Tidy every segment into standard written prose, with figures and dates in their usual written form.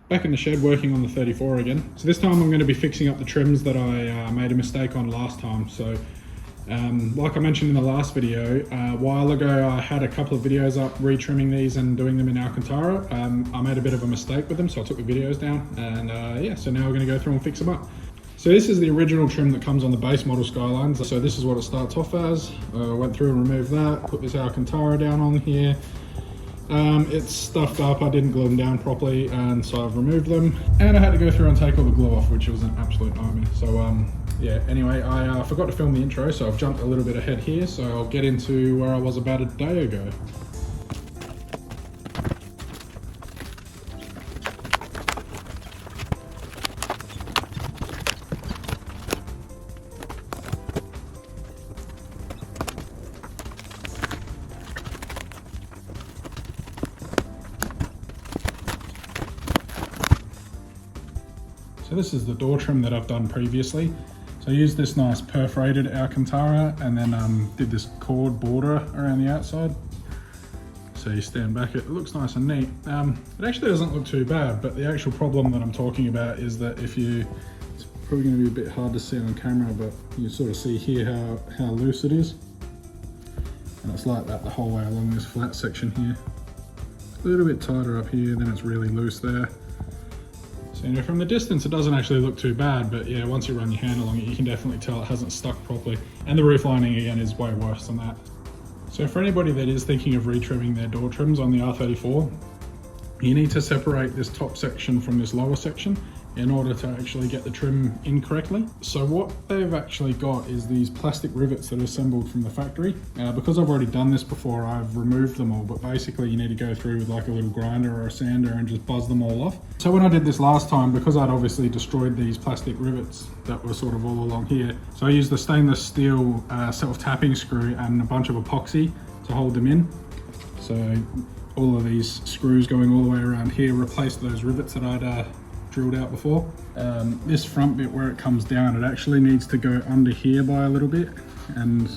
Back in the shed working on the 34 again. So this time I'm going to be fixing up the trims that I made a mistake on last time. So like I mentioned in the last video, a while ago I had a couple of videos up retrimming these and doing them in Alcantara. I made a bit of a mistake with them, so I took the videos down, and yeah, so now we're going to go through and fix them up. So this is the original trim that comes on the base model Skylines. So this is what it starts off as. Went through and removed that, put this Alcantara down on here. It's stuffed up, I didn't glue them down properly, and so I've removed them, and I had to go through and take all the glue off, which was an absolute nightmare. So yeah, anyway, I forgot to film the intro, so I've jumped a little bit ahead here, so I'll get into where I was about a day ago. So this is the door trim that I've done previously. So I used this nice perforated Alcantara and then did this cord border around the outside. So you stand back, it looks nice and neat. It actually doesn't look too bad, but the actual problem that I'm talking about is that if you, it's probably going to be a bit hard to see on camera, but you sort of see here how loose it is. And it's like that the whole way along this flat section here. A little bit tighter up here, then it's really loose there. So, you know, from the distance it doesn't actually look too bad, but yeah, once you run your hand along it, you can definitely tell it hasn't stuck properly. And the roof lining again is way worse than that. So for anybody that is thinking of retrimming their door trims on the R34, you need to separate this top section from this lower section in order to actually get the trim in correctly. So what they've actually got is these plastic rivets that are assembled from the factory. Because I've already done this before, I've removed them all, but basically you need to go through with like a little grinder or a sander and just buzz them all off. So when I did this last time, because I'd obviously destroyed these plastic rivets that were sort of all along here, so I used the stainless steel self-tapping screw and a bunch of epoxy to hold them in. So all of these screws going all the way around here replaced those rivets that I'd drilled out before. This front bit where it comes down, it actually needs to go under here by a little bit and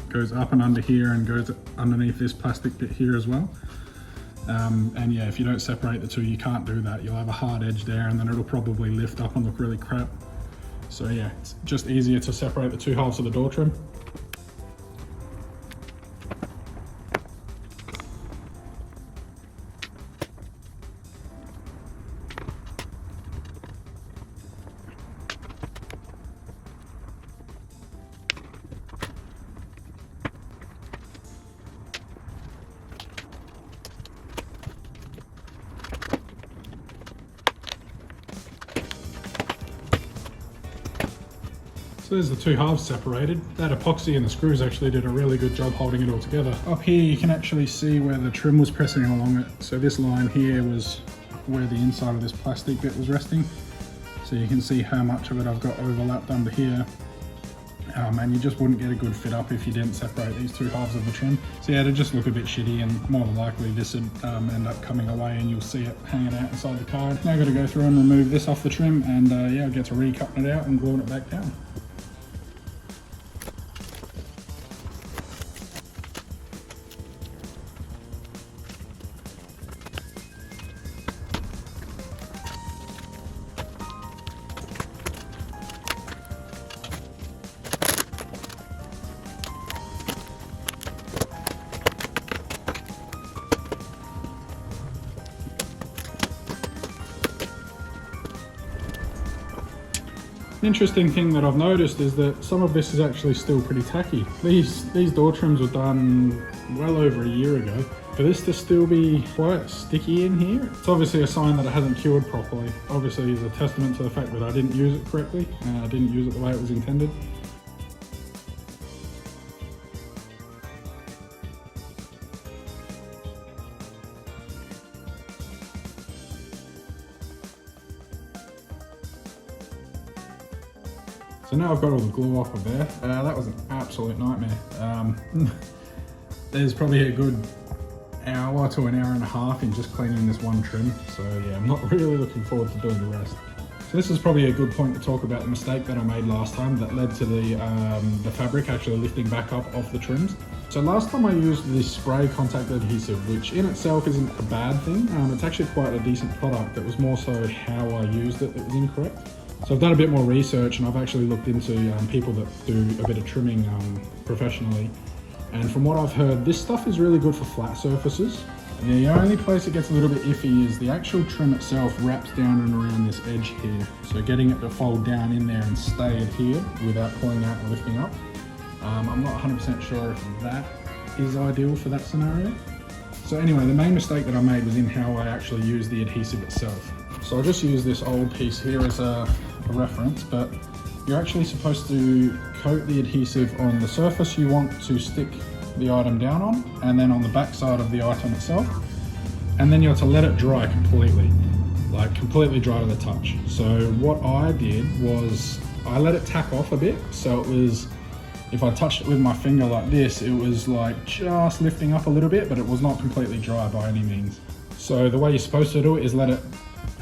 goes up and under here and goes underneath this plastic bit here as well. And yeah, if you don't separate the two, you can't do that. You'll have a hard edge there and then it'll probably lift up and look really crap. So yeah, it's just easier to separate the two halves of the door trim. So there's the two halves separated. That epoxy and the screws actually did a really good job holding it all together. Up here you can actually see where the trim was pressing along it. So this line here was where the inside of this plastic bit was resting. So you can see how much of it I've got overlapped under here. And you just wouldn't get a good fit up if you didn't separate these two halves of the trim. So yeah, it'd just look a bit shitty, and more than likely this would end up coming away and you'll see it hanging out inside the car. Now I've got to go through and remove this off the trim, and yeah, I'll get to recutting it out and gluing it back down. An interesting thing that I've noticed is that some of this is actually still pretty tacky. These door trims were done well over a year ago. For this to still be quite sticky in here, it's obviously a sign that it hasn't cured properly. Obviously it's a testament to the fact that I didn't use it correctly, I didn't use it the way it was intended. So now I've got all the glue off of there. That was an absolute nightmare. There's probably a good hour to an hour and a half in just cleaning this one trim. So yeah, I'm not really looking forward to doing the rest. So this is probably a good point to talk about the mistake that I made last time that led to the fabric actually lifting back up off the trims. So last time I used this spray contact adhesive, which in itself isn't a bad thing. It's actually quite a decent product. It was more so how I used it that was incorrect. So I've done a bit more research and I've actually looked into people that do a bit of trimming professionally. And from what I've heard, this stuff is really good for flat surfaces. The only place it gets a little bit iffy is the actual trim itself wraps down and around this edge here. So getting it to fold down in there and stay adhered without pulling out and lifting up. I'm not 100% sure if that is ideal for that scenario. So anyway, the main mistake that I made was in how I actually use the adhesive itself. So I just use this old piece here as a reference, but you're actually supposed to coat the adhesive on the surface you want to stick the item down on, and then on the back side of the item itself, and then you have to let it dry completely, like completely dry to the touch. So what I did was I let it tack off a bit, so it was, if I touched it with my finger like this, it was like just lifting up a little bit, but it was not completely dry by any means. So the way you're supposed to do it is let it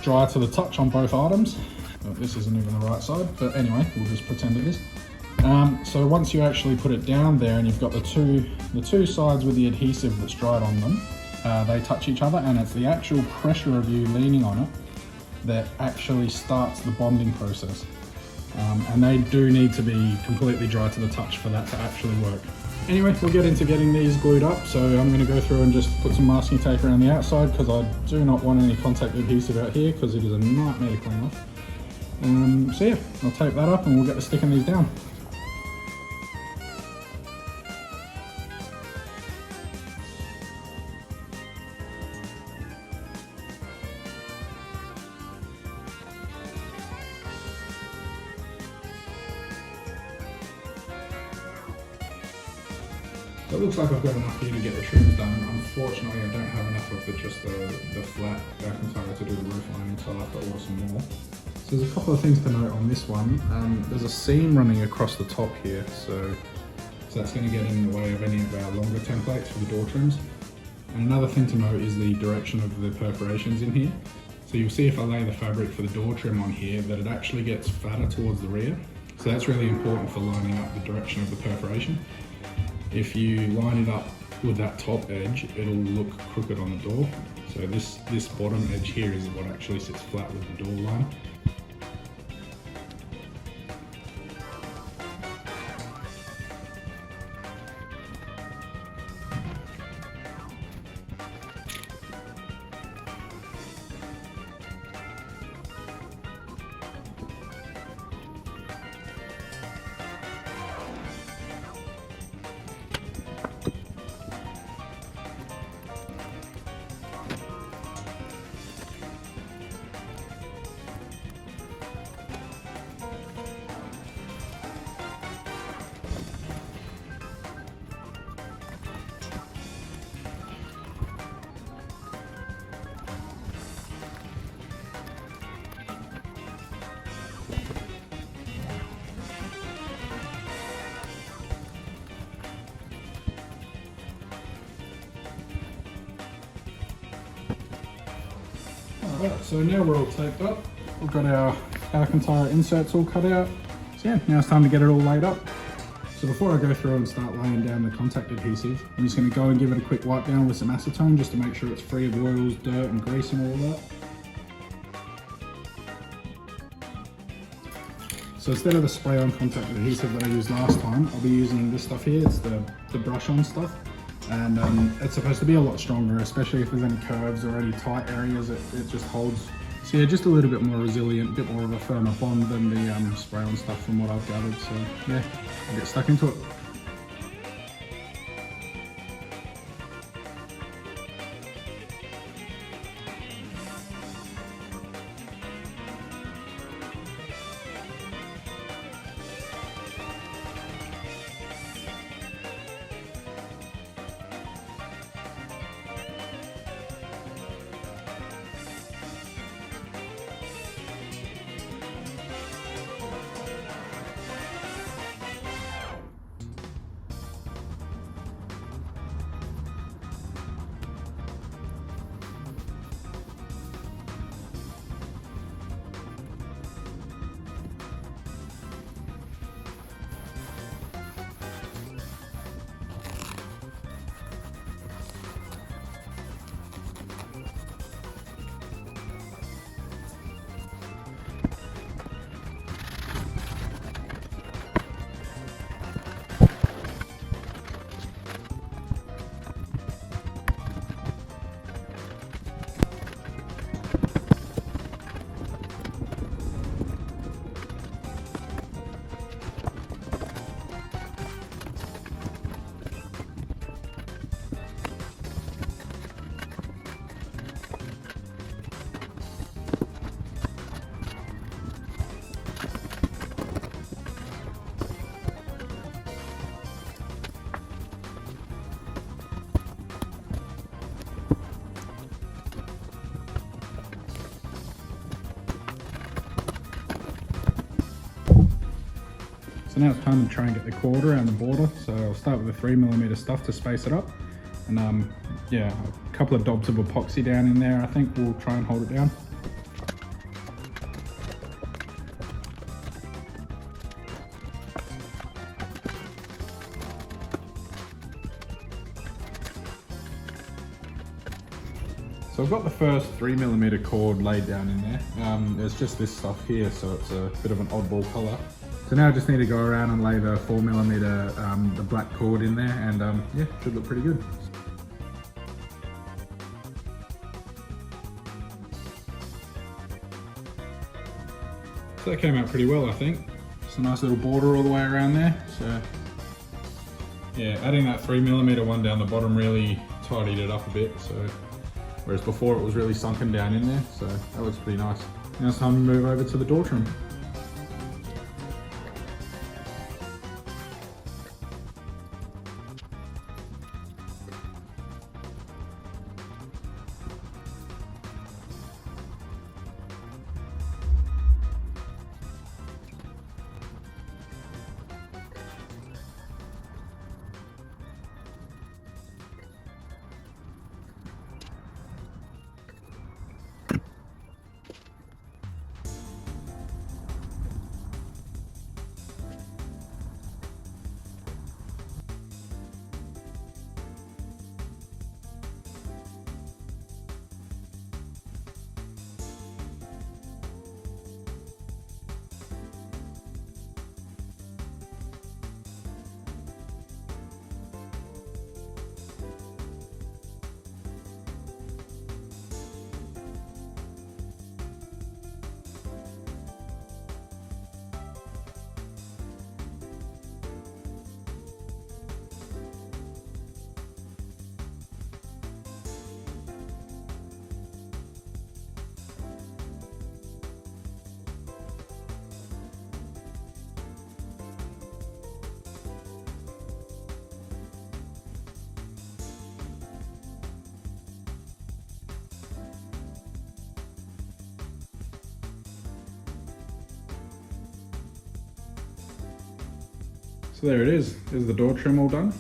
dry to the touch on both items. Well, this isn't even the right side, but anyway, we'll just pretend it is. So once you actually put it down there and you've got the two sides with the adhesive that's dried on them, they touch each other, and it's the actual pressure of you leaning on it that actually starts the bonding process. And they do need to be completely dry to the touch for that to actually work. Anyway, we'll get into getting these glued up. So I'm going to go through and just put some masking tape around the outside because I do not want any contact adhesive out here because it is a nightmare to clean off. So yeah, I'll tape that up and we'll get to sticking these down. So it looks like I've got enough here to get the trims done. Unfortunately, I don't have enough of just the flat Alcantara to do the roof lining, so I'll have to order some more. So there's a couple of things to note on this one. There's a seam running across the top here, so that's going to get in the way of any of our longer templates for the door trims. And another thing to note is the direction of the perforations in here. So you'll see if I lay the fabric for the door trim on here that it actually gets fatter towards the rear. So that's really important for lining up the direction of the perforation. If you line it up with that top edge, it'll look crooked on the door. So this bottom edge here is what actually sits flat with the door line. Alright, so now we're all taped up. We've got our Alcantara inserts all cut out. So yeah, now it's time to get it all laid up. So before I go through and start laying down the contact adhesive, I'm just going to go and give it a quick wipe down with some acetone just to make sure it's free of oils, dirt and grease and all that. So instead of the spray-on contact adhesive that I used last time, I'll be using this stuff here. It's the brush-on stuff. And it's supposed to be a lot stronger, especially if there's any curves or any tight areas, it just holds. So yeah, just a little bit more resilient, a bit more of a firmer bond than the spray-on stuff from what I've gathered. So yeah, I'll get stuck into it. So now it's time to try and get the cord around the border. So I'll start with the 3mm stuff to space it up. And yeah, a couple of dobs of epoxy down in there. I think we'll try and hold it down. So I've got the first 3mm cord laid down in there. There's just this stuff here, so it's a bit of an oddball colour. So now I just need to go around and lay the 4mm, the black cord in there, and yeah, should look pretty good. So that came out pretty well, I think. Just a nice little border all the way around there. So yeah, adding that 3mm one down the bottom really tidied it up a bit. So whereas before it was really sunken down in there, so that looks pretty nice. Now it's time to move over to the door trim. So there it is. There's the door trim all done.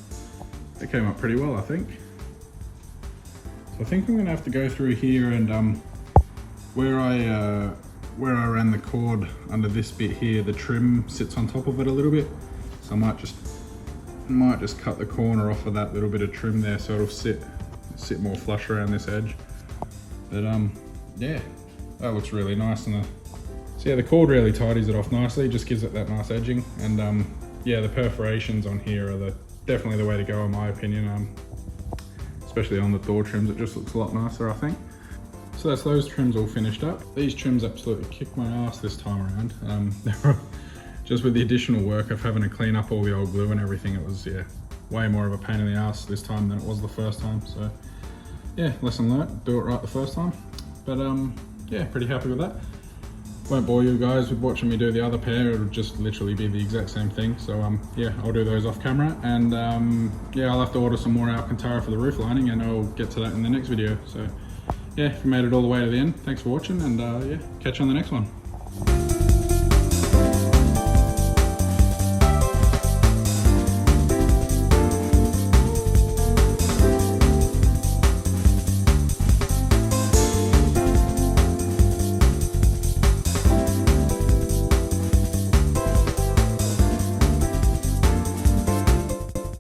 It came up pretty well, I think. So I think I'm gonna have to go through here and where I ran the cord under this bit here, the trim sits on top of it a little bit. So I might just cut the corner off of that little bit of trim there so it'll sit more flush around this edge. But yeah, that looks really nice. And so yeah, the cord really tidies it off nicely, just gives it that nice edging. And yeah, the perforations on here are definitely the way to go in my opinion, especially on the door trims. It just looks a lot nicer, I think. So that's those trims all finished up. These trims absolutely kicked my ass this time around. Just with the additional work of having to clean up all the old glue and everything, it was, yeah, way more of a pain in the ass this time than it was the first time. So yeah, lesson learnt, do it right the first time. But yeah, pretty happy with that. Won't bore you guys with watching me do the other pair. It'll just literally be the exact same thing. So yeah, I'll do those off camera, and yeah, I'll have to order some more Alcantara for the roof lining, and I'll get to that in the next video. So yeah, if you made it all the way to the end, thanks for watching, and yeah, catch you on the next one.